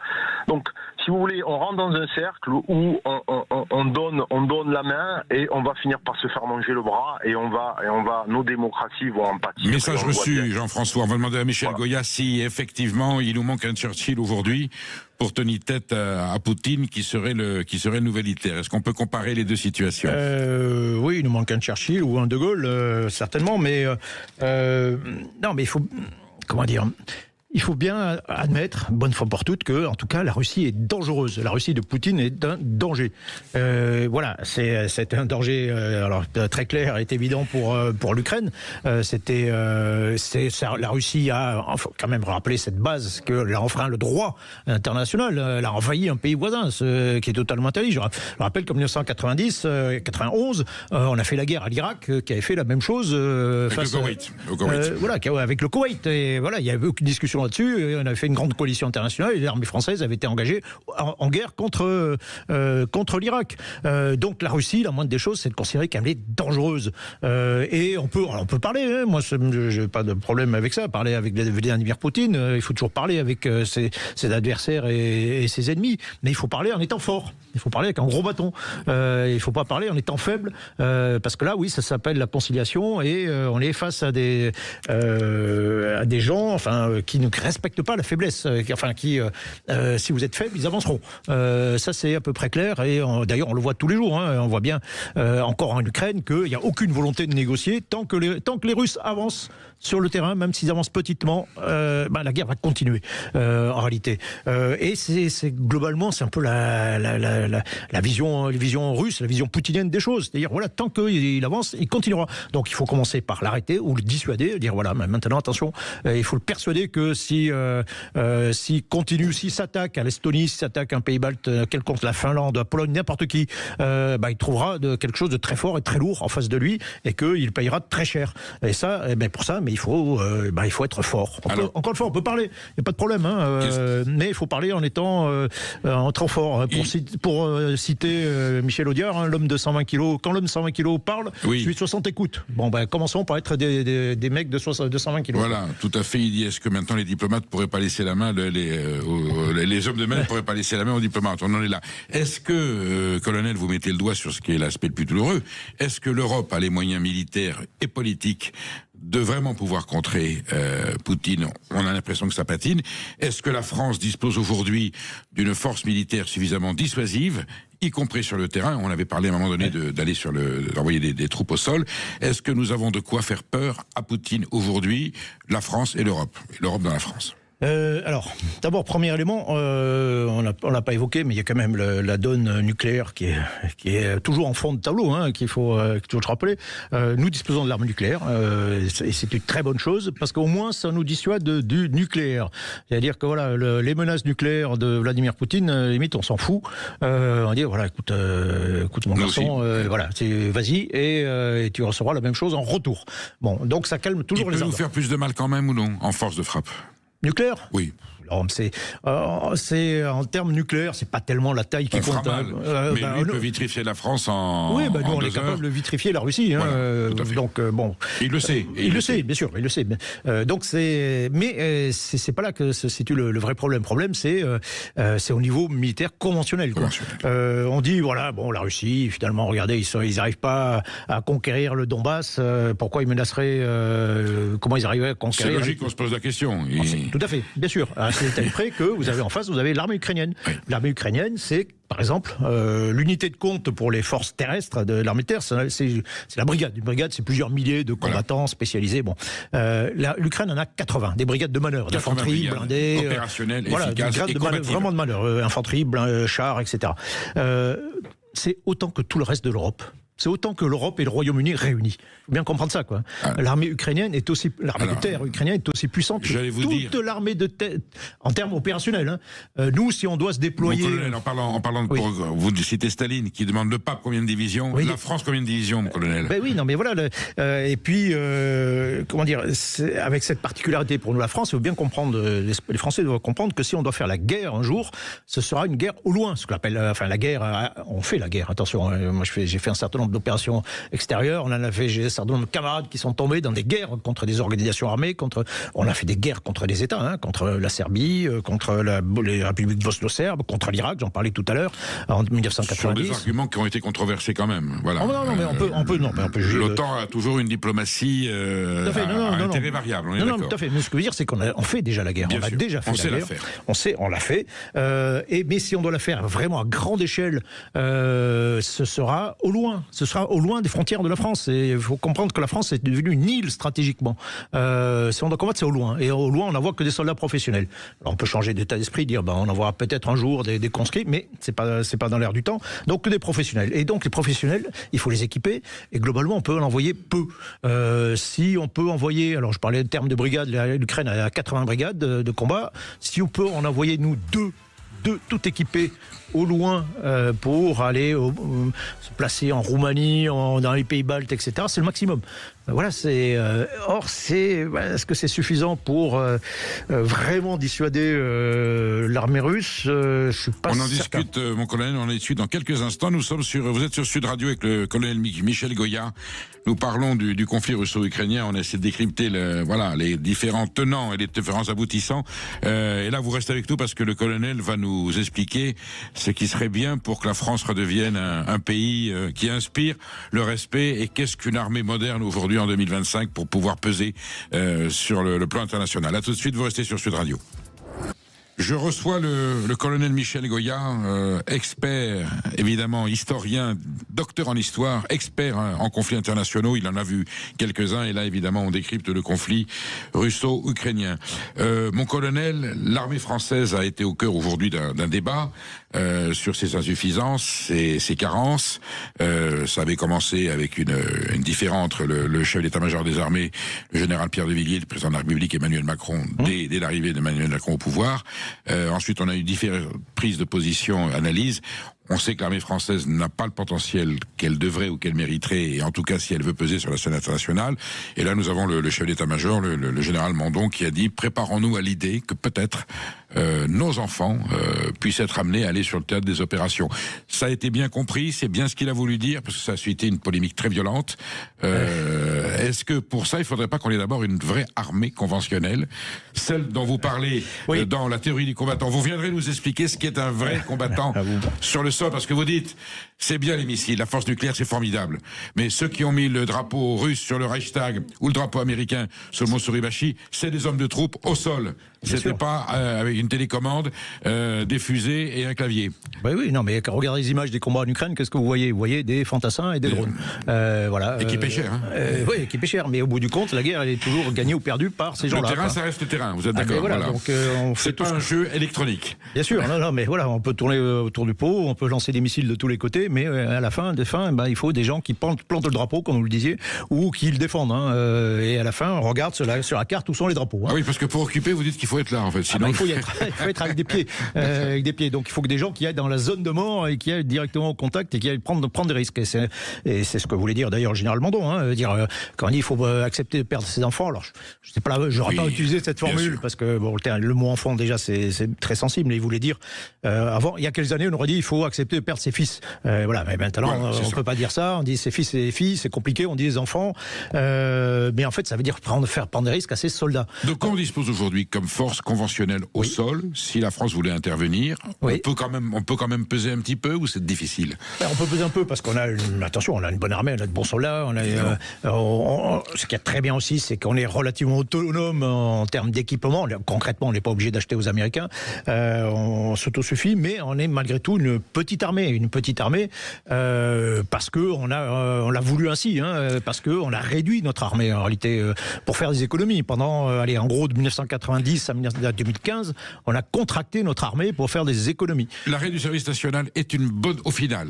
Donc, si vous voulez, on rentre dans un cercle où on donne la main et on va finir par se faire manger le bras et nos démocraties vont en pâtir. Message reçu, Jean-François. On va demander à Michel Goya si effectivement il nous manque un Churchill aujourd'hui pour tenir tête à Poutine qui serait le nouvel Hitler. Est-ce qu'on peut comparer les deux situations? Oui, il nous manque un Churchill ou un De Gaulle, certainement, mais non, mais il faut, comment dire, il faut bien admettre, bonne fois pour toutes, que, en tout cas, la Russie est dangereuse. La Russie de Poutine est un danger. Voilà, c'est un danger, alors très clair et évident pour l'Ukraine. La Russie a quand même rappelé cette base qu'elle a enfreint le droit international. Elle a envahi un pays voisin, qui est totalement interdit. Je rappelle qu'en 1990, 91, on a fait la guerre à l'Irak, qui avait fait la même chose face au Koweït. Voilà, avec le Koweït. Et voilà, il y avait aucune discussion là-dessus. On avait fait une grande coalition internationale et l'armée française avait été engagée en guerre contre l'Irak. Donc la Russie, la moindre des choses, c'est de considérer qu'elle est dangereuse. Et on peut parler, hein, moi je n'ai pas de problème avec ça, parler avec Vladimir Poutine, il faut toujours parler avec ses adversaires et ses ennemis, mais il faut parler en étant fort, il faut parler avec un gros bâton, il ne faut pas parler en étant faible, parce que là oui, ça s'appelle la conciliation et on est face à des gens qui ne respectent pas la faiblesse, si vous êtes faible, ils avanceront. Ça c'est à peu près clair et d'ailleurs on le voit tous les jours, hein, on voit bien encore en Ukraine qu'il n'y a aucune volonté de négocier tant que les Russes avancent sur le terrain, même s'ils avancent petitement, la guerre va continuer en réalité. Et globalement c'est un peu la vision russe, la vision poutinienne des choses. C'est-à-dire voilà, tant qu'il avance, il continuera. Donc il faut commencer par l'arrêter ou le dissuader, dire voilà, maintenant attention, il faut le persuader que s'il continue, s'il s'attaque à l'Estonie, s'il s'attaque à un pays balte quelconque, la Finlande, la Pologne, n'importe qui, il trouvera quelque chose de très fort et très lourd en face de lui et qu'il payera très cher. Et ça, pour ça, mais il faut être fort. Encore une fois, on peut parler, il n'y a pas de problème, mais il faut parler en étant fort. Pour citer Michel Audiard, l'homme de 120 kilos, quand l'homme de 120 kilos parle, celui de 60 écoute. Bon, commençons par être des mecs de 120 kilos. Voilà, tout à fait. Il dit, est-ce que maintenant les diplomates ne pourraient pas laisser la main, les hommes de main ne pourraient pas laisser la main aux diplomates? On en est là. Est-ce que, colonel, vous mettez le doigt sur ce qui est l'aspect le plus douloureux, est-ce que l'Europe a les moyens militaires et politiques de vraiment pouvoir contrer Poutine? On a l'impression que ça patine. Est-ce que la France dispose aujourd'hui d'une force militaire suffisamment dissuasive, y compris sur le terrain? On avait parlé à un moment donné d'envoyer des troupes au sol. Est-ce que nous avons de quoi faire peur à Poutine aujourd'hui, la France et l'Europe dans la France? Alors, d'abord, premier élément, on l'a pas évoqué, mais il y a quand même la donne nucléaire qui est toujours en fond de tableau, qu'il faut toujours rappeler. Nous disposons de l'arme nucléaire, et c'est une très bonne chose, parce qu'au moins ça nous dissuade du nucléaire. C'est-à-dire que voilà, les menaces nucléaires de Vladimir Poutine, limite, on s'en fout. On dit voilà, écoute mon garçon, voilà, vas-y, et tu recevras la même chose en retour. Bon, donc ça calme toujours les ardeurs. Il peut nous faire plus de mal quand même ou non, en force de frappe? Nucléaire? Oui. C'est en termes nucléaires, c'est pas tellement la taille qui compte. Mais lui peut vitrifier la France en. Oui, nous on est capable de vitrifier la Russie. Voilà, donc bon. Il le sait. Il le sait, bien sûr, il le sait. Donc c'est pas là que se situe le vrai problème. Le problème c'est au niveau militaire conventionnel. On dit voilà, bon, la Russie, finalement, regardez, ils n'arrivent pas à conquérir le Donbass. Pourquoi ils menaceraient comment ils arriveraient à conquérir? C'est logique qu'on se pose la question. Tout à fait, bien sûr. C'est tel près que vous avez en face, vous avez l'armée ukrainienne. Oui. L'armée ukrainienne, c'est par exemple l'unité de compte pour les forces terrestres de l'armée de terre, c'est la brigade. Une brigade, c'est plusieurs milliers de combattants spécialisés. Bon, l'Ukraine en a 80, des brigades de manœuvre, d'infanterie, blindées, opérationnelles, efficaces et combatives. Vraiment de manœuvre, infanterie, chars, etc. C'est autant que tout le reste de l'Europe. c'est autant que l'Europe et le Royaume-Uni réunis. Il faut bien comprendre ça, quoi. L'armée ukrainienne est aussi, l'armée de terre ukrainienne est aussi puissante que toute l'armée de terre en termes opérationnels. Nous, si on doit se déployer. Mon colonel, en parlant de, vous citez Staline qui demande le pape combien de divisions, la France combien de divisions, mon colonel. Ben oui, non, mais voilà. Et puis, comment dire, avec cette particularité pour nous, la France, il faut bien comprendre, les Français doivent comprendre que si on doit faire la guerre un jour, ce sera une guerre au loin, ce qu'on appelle, la guerre. On fait la guerre. Attention, moi j'ai fait un certain nombre d'opérations extérieures. On en a fait, j'ai un certain nombre de camarades qui sont tombés dans des guerres contre des organisations armées, on a fait des guerres contre des États, contre la Serbie, contre les républiques bosno-serbes, contre l'Irak, j'en parlais tout à l'heure, en 1990. Ce sont des arguments qui ont été controversés quand même. Voilà. Non, mais on peut l'OTAN a toujours une diplomatie à intérêt variable. Non, tout à fait. Mais ce que je veux dire, c'est qu'on fait déjà la guerre. A déjà fait la guerre. On l'a fait. Mais si on doit la faire vraiment à grande échelle, ce sera au loin. Ce sera au loin des frontières de la France. Et il faut comprendre que la France est devenue une île stratégiquement. Si on doit combattre, c'est au loin. Et au loin, on n'envoie que des soldats professionnels. Alors, on peut changer d'état d'esprit, dire on envoie peut-être un jour des conscrits, mais c'est pas dans l'air du temps. Donc que des professionnels. Et donc les professionnels, il faut les équiper. Et globalement, on peut en envoyer peu. Si on peut envoyer, alors je parlais de termes de brigade, l'Ukraine a 80 brigades de combat. Si on peut en envoyer nous deux tout équipés au loin pour aller se placer en Roumanie, dans les pays baltes, etc. C'est le maximum. Voilà, est-ce que c'est suffisant pour vraiment dissuader l'armée russe? Je suis pas certain. On en discute, mon colonel, on en discute dans quelques instants. Vous êtes sur Sud Radio avec le colonel Michel Goya. Nous parlons du conflit russo-ukrainien. On essaie de décrypter les différents tenants et les différents aboutissants. Et là, vous restez avec nous parce que le colonel va nous expliquer ce qui serait bien pour que la France redevienne un pays qui inspire le respect. Et qu'est-ce qu'une armée moderne aujourd'hui en 2025 pour pouvoir peser sur le plan international. À tout de suite, vous restez sur Sud Radio. Je reçois le colonel Michel Goya, expert, évidemment, historien, docteur en histoire, expert en conflits internationaux. Il en a vu quelques-uns et là, évidemment, on décrypte le conflit russo-ukrainien. Mon colonel, l'armée française a été au cœur aujourd'hui d'un débat sur ses insuffisances, ses carences. Ça avait commencé avec une différence entre le chef d'état-major des armées, le général Pierre de Villiers, le président de la République Emmanuel Macron, dès l'arrivée d'Emmanuel Macron au pouvoir. Ensuite, on a eu différentes prises de position, analyses. On sait que l'armée française n'a pas le potentiel qu'elle devrait ou qu'elle mériterait, et en tout cas si elle veut peser sur la scène internationale. Et là, nous avons le chef d'état-major, le général Mandon, qui a dit « Préparons-nous à l'idée que peut-être nos enfants puissent être amenés à aller sur le théâtre des opérations ». Ça a été bien compris, c'est bien ce qu'il a voulu dire, parce que ça a suscité une polémique très violente. Est-ce que pour ça, il ne faudrait pas qu'on ait d'abord une vraie armée conventionnelle, celle dont vous parlez dans la théorie du combattant? Vous viendrez nous expliquer ce qu'est un vrai combattant sur le sol, parce que vous dites, c'est bien les missiles, la force nucléaire c'est formidable, mais ceux qui ont mis le drapeau russe sur le Reichstag ou le drapeau américain sur le mont Suribachi, c'est des hommes de troupes au sol. C'était pas avec une télécommande, des fusées et un clavier. Oui, non, mais regardez les images des combats en Ukraine, qu'est-ce que vous voyez? Vous voyez des fantassins et des drones. Et qui paient cher. Oui, qui paient cher, mais au bout du compte, la guerre elle est toujours gagnée ou perdue par ces gens-là. Le terrain, ça reste le terrain, vous êtes d'accord? Donc, c'est pas un jeu électronique. Bien sûr, non, mais voilà, on peut tourner autour du pot, on peut lancer des missiles de tous les côtés, mais à la fin, il faut des gens qui plantent le drapeau, comme vous le disiez, ou qui le défendent. Et à la fin, on regarde sur la carte où sont les drapeaux. Ah oui, parce que pour occuper, vous dites qu'il faut être là, en fait. Sinon... il faut être avec des pieds. Donc il faut que des gens qui aillent dans la zone de mort et qui aillent directement au contact et qui aillent prendre des risques. Et c'est ce que voulait dire d'ailleurs le général Mandon. Quand il dit qu'il faut accepter de perdre ses enfants. Alors je sais pas, j'aurais pas utilisé cette formule parce que le mot enfant déjà c'est très sensible. Mais il voulait dire avant, il y a quelques années, on aurait dit il faut accepter de perdre ses fils. Mais maintenant on peut pas dire ça. On dit ses fils et ses filles, c'est compliqué. On dit les enfants. Mais en fait, ça veut dire faire prendre des risques à ses soldats. De quoi on dispose aujourd'hui comme force conventionnelle au sol, si la France voulait intervenir? On peut quand même peser un petit peu, ou c'est difficile? On peut peser un peu parce qu'on a une bonne armée, on a de bons soldats. Ce qui est très bien aussi, c'est qu'on est relativement autonome en termes d'équipement. Concrètement, on n'est pas obligé d'acheter aux Américains. On s'autosuffit, mais on est malgré tout une petite armée, parce que on l'a voulu ainsi, parce que on a réduit notre armée en réalité pour faire des économies. Pendant, en gros, de 1990 à 2015, on a contracté notre armée pour faire des économies. L'arrêt du service national est une bonne, au final,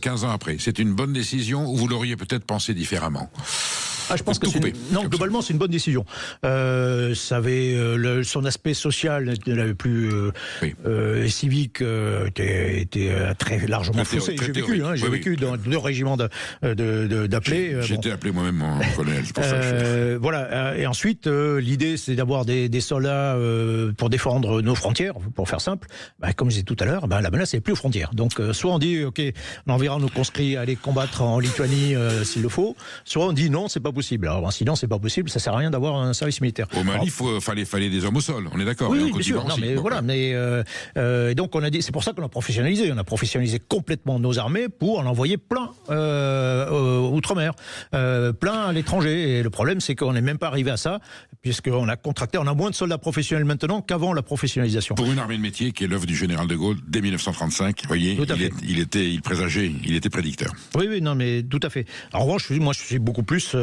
15 ans après, c'est une bonne décision ou vous l'auriez peut-être pensé différemment? Je pense que globalement, c'est une bonne décision. Ça avait son aspect social, plus civique, était très largement faussé. J'ai vécu dans 2 régiments d'appelés. J'ai été appelé moi-même en colonel. Pour ça voilà. Et ensuite, l'idée, c'est d'avoir des soldats pour défendre nos frontières, pour faire simple. Comme je disais tout à l'heure, la menace n'est plus aux frontières. Donc, soit on dit, OK, on enverra nos conscrits aller combattre en Lituanie s'il le faut, soit on dit non, c'est pas possible. Alors, sinon, c'est pas possible, ça sert à rien d'avoir un service militaire. Au Mali, fallait des hommes au sol, on est d'accord. Oui, bien sûr. Donc, on a dit, c'est pour ça qu'on a professionnalisé. On a professionnalisé complètement nos armées pour en envoyer plein outre-mer, plein à l'étranger. Et le problème, c'est qu'on n'est même pas arrivé à ça, puisqu'on a moins de soldats professionnels maintenant qu'avant la professionnalisation. Pour une armée de métier qui est l'œuvre du général de Gaulle dès 1935, vous voyez, il était prédicteur. Oui, non, mais tout à fait. En revanche, moi, je suis beaucoup plus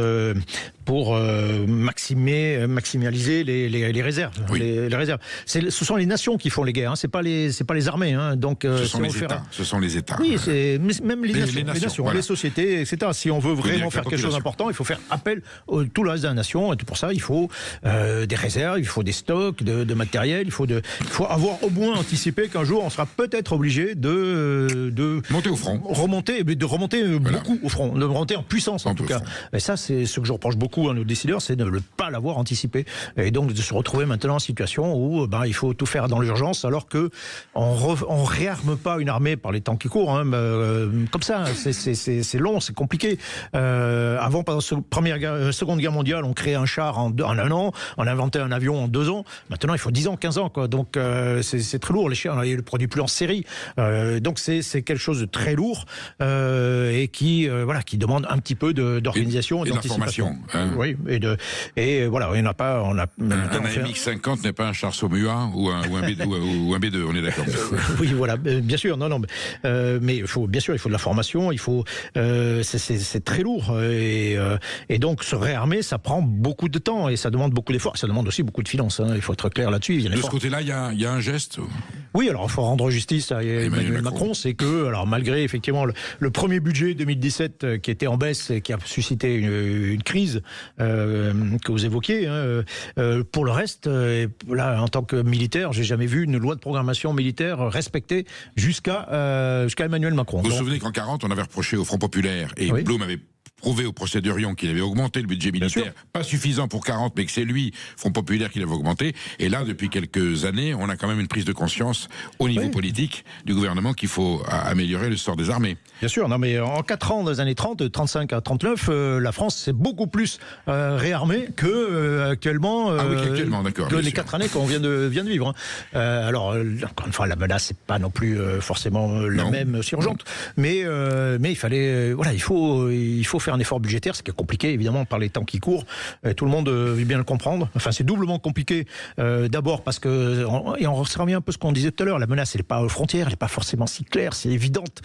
pour maximaliser les réserves. Oui. Les réserves. Ce sont les nations qui font les guerres. C'est pas les armées. Donc, ce sont les États. Oui, même les nations, voilà. Les sociétés, etc. Si on veut vraiment faire quelque chose d'important, il faut faire appel à tout le reste de la nation. Et pour ça, il faut des réserves, il faut des stocks de matériel. Il faut avoir au moins anticipé qu'un jour, on sera peut-être obligé de monter au front. De remonter beaucoup au front, de remonter en puissance en tout cas. Et ça, c'est ce que je reproche beaucoup à nos décideurs, c'est de ne pas l'avoir anticipé. Et donc de se retrouver maintenant en situation où il faut tout faire dans l'urgence, alors que on réarme pas une armée par les temps qui courent. Comme ça, c'est long, c'est compliqué. Avant, pendant la Seconde Guerre mondiale, on créait un char en 1 an, on inventait un avion en 2 ans. Maintenant, il faut 10 ans, 15 ans. Donc c'est très lourd. Les chars, on ne le produit plus en série. Donc c'est quelque chose de très lourd et qui demande un petit peu d'organisation et d'anticipation. Oui, et voilà, on n'a pas. Un AMX-50 n'est pas un char Saumua ou un B2, on est d'accord. Oui, voilà, bien sûr, mais il faut de la formation, c'est très lourd et donc se réarmer, ça prend beaucoup de temps et ça demande beaucoup d'efforts, ça demande aussi beaucoup de finances. Il faut être clair là-dessus. De ce côté-là, il y a un geste. Oui, alors il faut rendre justice à Emmanuel Macron, c'est que, alors malgré effectivement le premier budget 2017 qui était en baisse et qui a suscité une crise que vous évoquiez, pour le reste, là, en tant que militaire, j'ai jamais vu une loi de programmation militaire respectée jusqu'à Emmanuel Macron. Vous vous souvenez qu'en 40, on avait reproché au Front Populaire et Blum avait prouvé au procès de Rion qu'il avait augmenté le budget militaire, pas suffisant pour 40, mais que c'est lui, Front Populaire, qui l'avait augmenté. Et là, depuis quelques années, on a quand même une prise de conscience au niveau politique du gouvernement qu'il faut améliorer le sort des armées. Bien sûr, non mais en 4 ans, dans les années 30, 35 à 39, la France s'est beaucoup plus réarmée qu'actuellement, d'accord, que les 4 années qu'on vient de vivre. Alors, encore une fois, la menace n'est pas non plus forcément la même si urgente, mais il fallait, il faut faire un effort budgétaire, ce qui est compliqué évidemment par les temps qui courent. Tout le monde veut bien le comprendre. Enfin, c'est doublement compliqué. D'abord parce que, et on revient un peu à ce qu'on disait tout à l'heure, la menace, elle n'est pas aux frontières, elle n'est pas forcément si claire, c'est évidente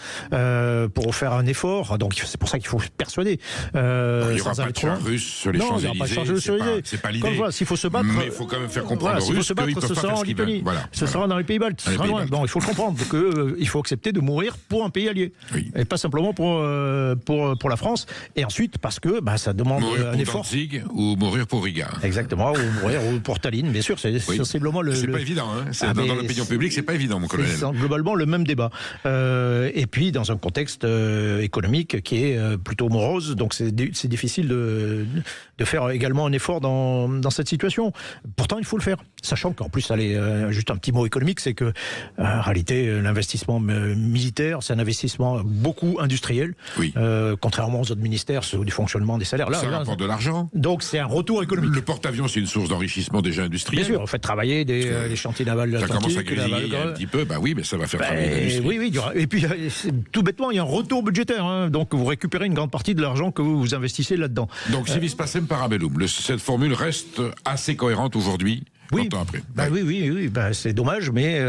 pour faire un effort. Donc c'est pour ça qu'il faut persuader. Il n'y aura pas de chars russes sur les Champs-Élysées. C'est pas l'idée. S'il faut se battre, mais il faut quand même faire comprendre aux Russes qu'ils ne peuvent pas faire ce qu'ils veulent. Ce sera dans les pays baltes. Ce sera loin. Bon, il faut le comprendre qu'il faut accepter de mourir pour un pays allié et pas simplement pour la France. Et ensuite, parce que ça demande un effort. Mourir pour Danzig ou mourir pour Riga. Exactement, ou mourir pour Tallinn, bien sûr. C'est sensiblement c'est pas évident. Dans l'opinion publique, c'est pas évident, mon colonel. C'est globalement le même débat. Et puis, dans un contexte économique qui est plutôt morose, donc c'est difficile de faire également un effort dans cette situation. Pourtant, il faut le faire. Sachant qu'en plus, juste un petit mot économique, c'est que, en réalité, l'investissement militaire, c'est un investissement beaucoup industriel. Oui. Contrairement aux autres ministères, c'est du fonctionnement des salaires. Ça rapporte de l'argent. Donc c'est un retour économique. Le porte-avions, c'est une source d'enrichissement déjà industriel. Bien sûr, on fait travailler les chantiers navals de l'Atlantique. Ça commence à grésiller un petit peu, oui, mais ça va faire travailler l'industrie. Oui, et puis tout bêtement, il y a un retour budgétaire. Donc vous récupérez une grande partie de l'argent que vous investissez là-dedans. Donc civis pacem parabellum, cette formule reste assez cohérente aujourd'hui. Oui. Longtemps après. Oui. C'est dommage, mais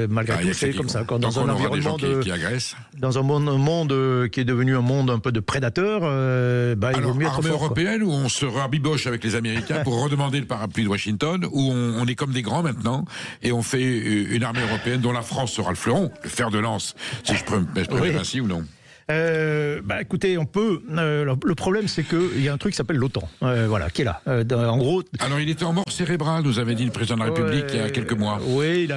malgré tout, c'est comme ça. Quand dans un environnement qui agressent. Dans un monde qui est devenu un monde un peu de prédateurs, il vaut mieux être armée fort, européenne, où on se rabiboche avec les Américains pour redemander le parapluie de Washington, où on est comme des grands maintenant, et on fait une armée européenne dont la France sera le fleuron, le fer de lance, si je peux m'exprimer ainsi ou non. Écoutez, on peut. Le problème, c'est qu'il y a un truc qui s'appelle l'OTAN, qui est là. En gros. Alors, il était en mort cérébrale, nous avait dit le président de la République il y a quelques mois. Oui,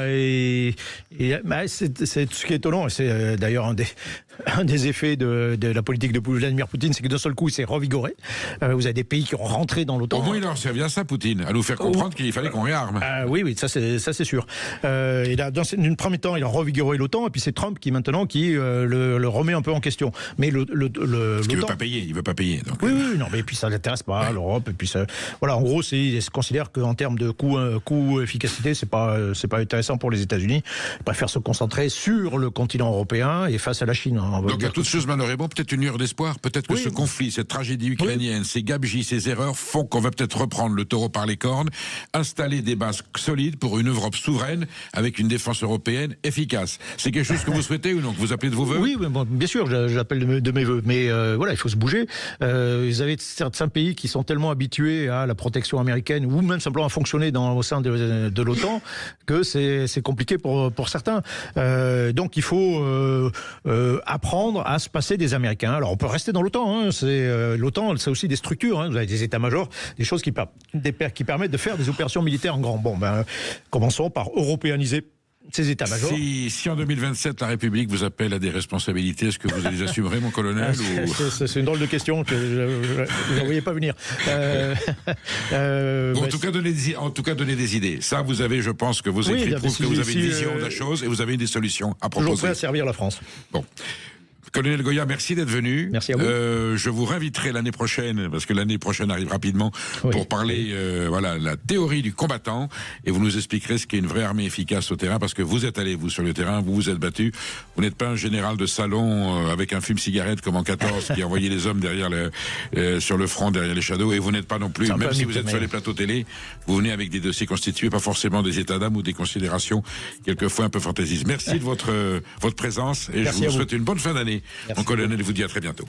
c'est ce qui est étonnant, et c'est d'ailleurs un des effets de la politique de Vladimir Poutine, c'est que d'un seul coup, il s'est revigoré. Vous avez des pays qui ont rentré dans l'OTAN. Au moins, il leur servi à ça, Poutine, à nous faire comprendre qu'il fallait qu'on réarme. Oui, ça c'est sûr. Dans un premier temps, il a revigoré l'OTAN, et puis c'est Trump qui le remet un peu en question. Mais parce qu'il veut pas payer. Donc. Oui, non, mais puis ça l'intéresse pas, l'Europe, et puis ça, voilà, en gros, il se considère qu'en termes de coût efficacité, c'est pas intéressant pour les États-Unis. Ils préfèrent se concentrer sur le continent européen et face à la Chine. Donc à toutes choses malheureusement, peut-être une lueur d'espoir, peut-être que ce conflit, cette tragédie ukrainienne, ces gabegies, ces erreurs font qu'on va peut-être reprendre le taureau par les cornes, installer des bases solides pour une Europe souveraine avec une défense européenne efficace. C'est quelque chose que vous souhaitez ou non, que vous appelez de vos voeux? Oui, bien sûr, j'appelle de mes voeux, mais il faut se bouger. Vous avez certains pays qui sont tellement habitués à la protection américaine ou même simplement à fonctionner au sein de l'OTAN que c'est compliqué pour certains. Donc il faut apprendre à se passer des Américains. Alors on peut rester dans l'OTAN. L'OTAN, c'est aussi des structures. Vous avez des états-majors, des choses qui permettent de faire des opérations militaires en grand. Commençons par européaniser ces états-majors. Si en 2027 la République vous appelle à des responsabilités, est-ce que vous les assumerez, mon colonel? C'est une drôle de question que je ne voyais pas venir. En tout cas, donner des idées. Ça, vous avez, je pense que vos écrits prouvent que vous avez une vision de la chose et vous avez des solutions à proposer. Toujours prêt à servir la France. Bon. Colonel Goya, merci d'être venu. Merci à vous. Je vous réinviterai l'année prochaine, parce que l'année prochaine arrive rapidement, pour parler la théorie du combattant, et vous nous expliquerez ce qu'est une vraie armée efficace au terrain, parce que vous êtes allé, vous, sur le terrain, vous vous êtes battu. Vous n'êtes pas un général de salon avec un fume-cigarette comme en 14 qui envoyait les hommes sur le front, derrière les shadows, et vous n'êtes pas non plus, même si vous êtes sur les plateaux télé, vous venez avec des dossiers constitués, pas forcément des états d'âme ou des considérations quelquefois un peu fantaisistes. Merci de votre présence, et je vous souhaite une bonne fin d'année. Mon colonel vous dit à très bientôt.